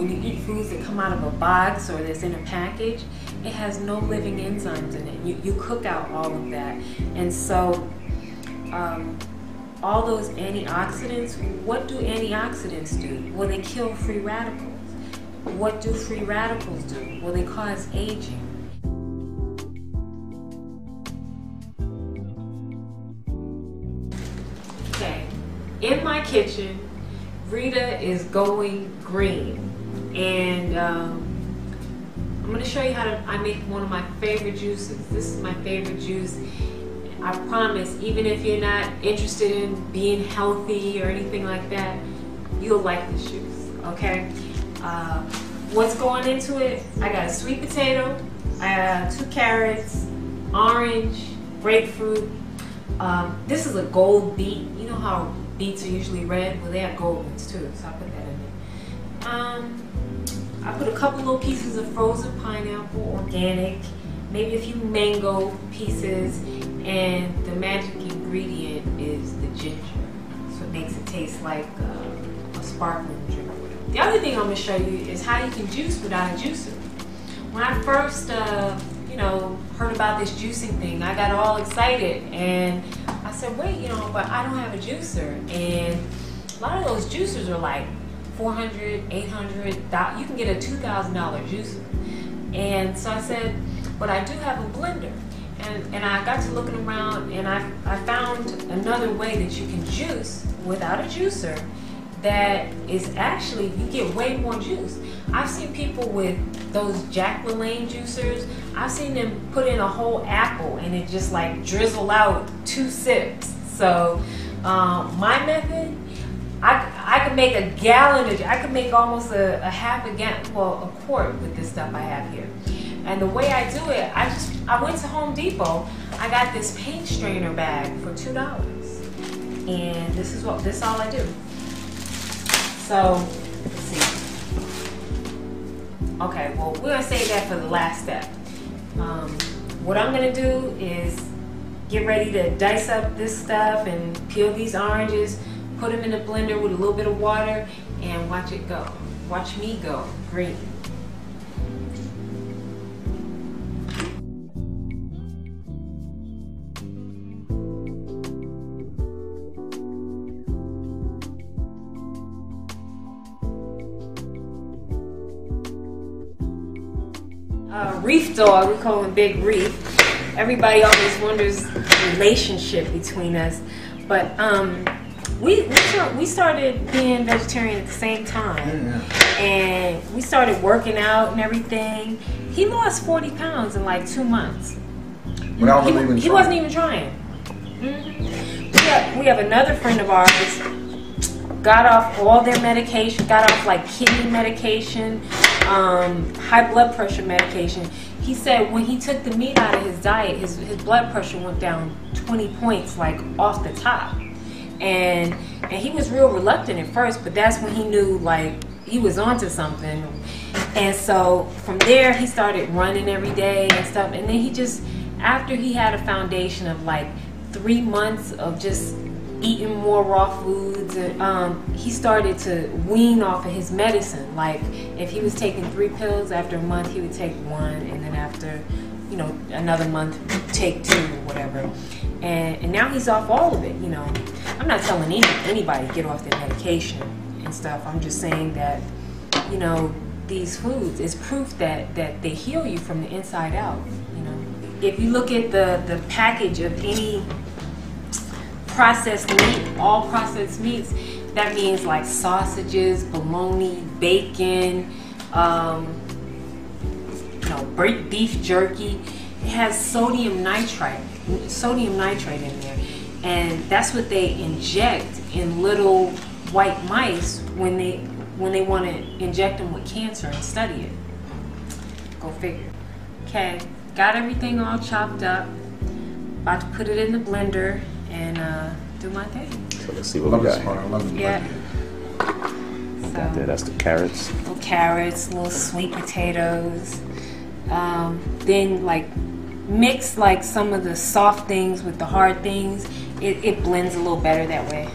when you eat foods that come out of a box or that's in a package, it has no living enzymes in it. You cook out all of that. And so all those antioxidants, what do antioxidants do? Well, they kill free radicals. What do free radicals do? Well, they cause aging. Okay, in my kitchen, Rita is going green, and I'm going to show you how I make one of my favorite juices. This is my favorite juice. I promise, even if you're not interested in being healthy or anything like that, you'll like this juice, okay? What's going into it? I got a sweet potato, I got 2 carrots, orange, grapefruit. This is a gold beet. You know how beets are usually red? Well, they have gold ones too, so I put that in there. I put a couple little pieces of frozen pineapple, organic, maybe a few mango pieces, and the magic ingredient is the ginger. So it makes it taste like a sparkling drink. The other thing I'm going to show you is how you can juice without a juicer. When I first, heard about this juicing thing, I got all excited and I said, wait, but I don't have a juicer. And a lot of those juicers are like $400, $800. You can get a $2,000 juicer. And so I said, but I do have a blender. And I got to looking around and I found another way that you can juice without a juicer that is actually, you get way more juice. I've seen people with those Jack LaLanne juicers, I've seen them put in a whole apple and it just like drizzle out 2 sips. So my method, I could make a gallon of, I could make almost a half a gallon, well, a quart with this stuff I have here. And the way I do it, I went to Home Depot, I got this paint strainer bag for $2. And this is all I do. So, let's see. Okay, well, we're gonna save that for the last step. What I'm gonna do is get ready to dice up this stuff and peel these oranges, put them in a blender with a little bit of water, and watch it go. Watch me go green. Reef dog, we call him Big Reef. Everybody always wonders the relationship between us, but we started being vegetarian at the same time, and we started working out and everything. He lost 40 pounds in like 2 months. He wasn't even trying. We have another friend of ours, got off all their medication, got off like kidney medication, high blood pressure medication. He said when he took the meat out of his diet, his blood pressure went down 20 points, like off the top. And he was real reluctant at first, but that's when he knew like he was onto something. And so from there he started running every day and stuff. And then he just, after he had a foundation of like 3 months of just eating more raw foods, and he started to wean off of his medicine. Like if he was taking 3 pills, after a month he would take 1, and then after another month take 2 or whatever. And now he's off all of it. I'm not telling anybody to get off their medication and stuff. I'm just saying that these foods is proof that they heal you from the inside out. If you look at the package of any processed meat, all processed meats, that means like sausages, bologna, bacon, beef jerky. It has sodium nitrate in there, and that's what they inject in little white mice when they want to inject them with cancer and study it. Go figure. Okay, got everything all chopped up. About to put it in the blender and do my thing. So let's see what we got here. Yeah. Got there. That's the carrots. Little carrots, little sweet potatoes. Then like mix like some of the soft things with the hard things. It blends a little better that way.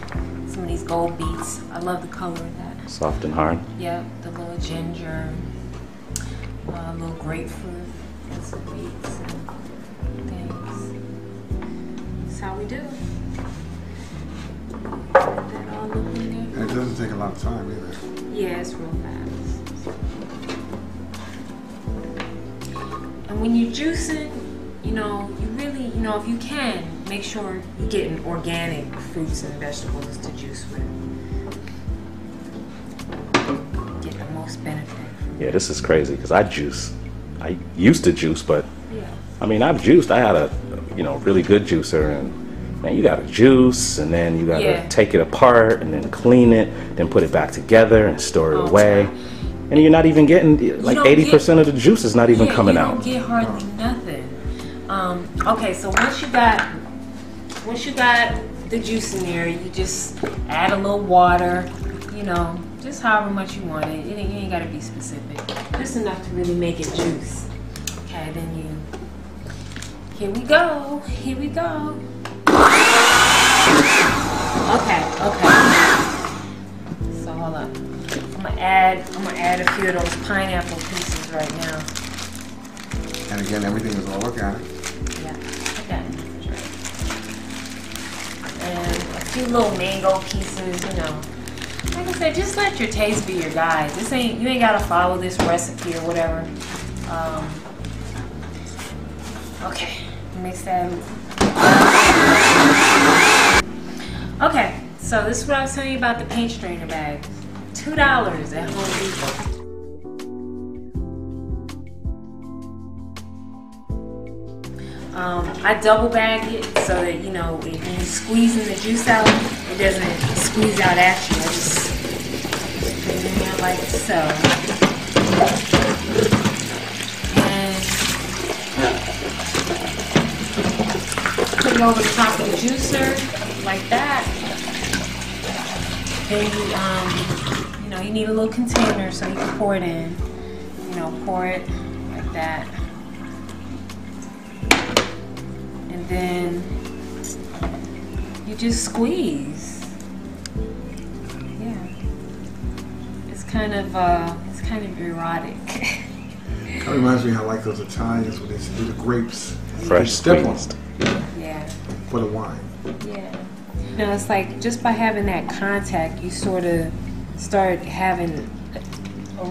Some of these gold beets. I love the color of that. Soft and hard. Yep, the little ginger, a little grapefruit, and some beets and things. That's how we do. Let that all look in there. And it doesn't take a lot of time either. Yeah, it's real fast. And when you're juicing, you really, if you can, make sure you're getting organic fruits and vegetables to juice with. Get the most benefit. Yeah, this is crazy because I juice. I used to juice, but Yeah. I mean, I've juiced. I had a, really good juicer, and man, you gotta juice, and then you gotta take it apart, and then clean it, then put it back together and store it away. And you're not even getting, like 80% of the juice is not even coming out. You don't get hardly nothing. Okay, so once you got the juice in there, you just add a little water, just however much you want it. You ain't gotta be specific. Just enough to really make it juice. Okay, then here we go. Okay. So hold up. I'm gonna add a few of those pineapple pieces right now. And again, everything is all organic. Yeah, okay. And a few little mango pieces, Like I said, just let your taste be your guide. You ain't gotta follow this recipe or whatever. Okay, mix that. Okay, so this is what I was telling you about the paint strainer bag. $2 at Home Depot. I double bag it so that when you're squeezing the juice out, it doesn't squeeze out at you. I just put it in there like so. And put it over the top of the juicer like that. Then you need a little container so you can pour it in. Pour it like that. And then you just squeeze. Yeah. It's kind of erotic. That reminds me how I like those Italians when they do the grapes. Fresh squeezed. Yeah. For the wine. Yeah. It's like just by having that contact, you sort of start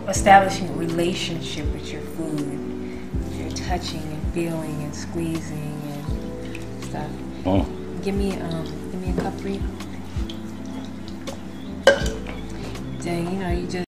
establishing a relationship with your food. You're touching and feeling and squeezing and stuff. Oh. Give me a cup, Rita. Then you just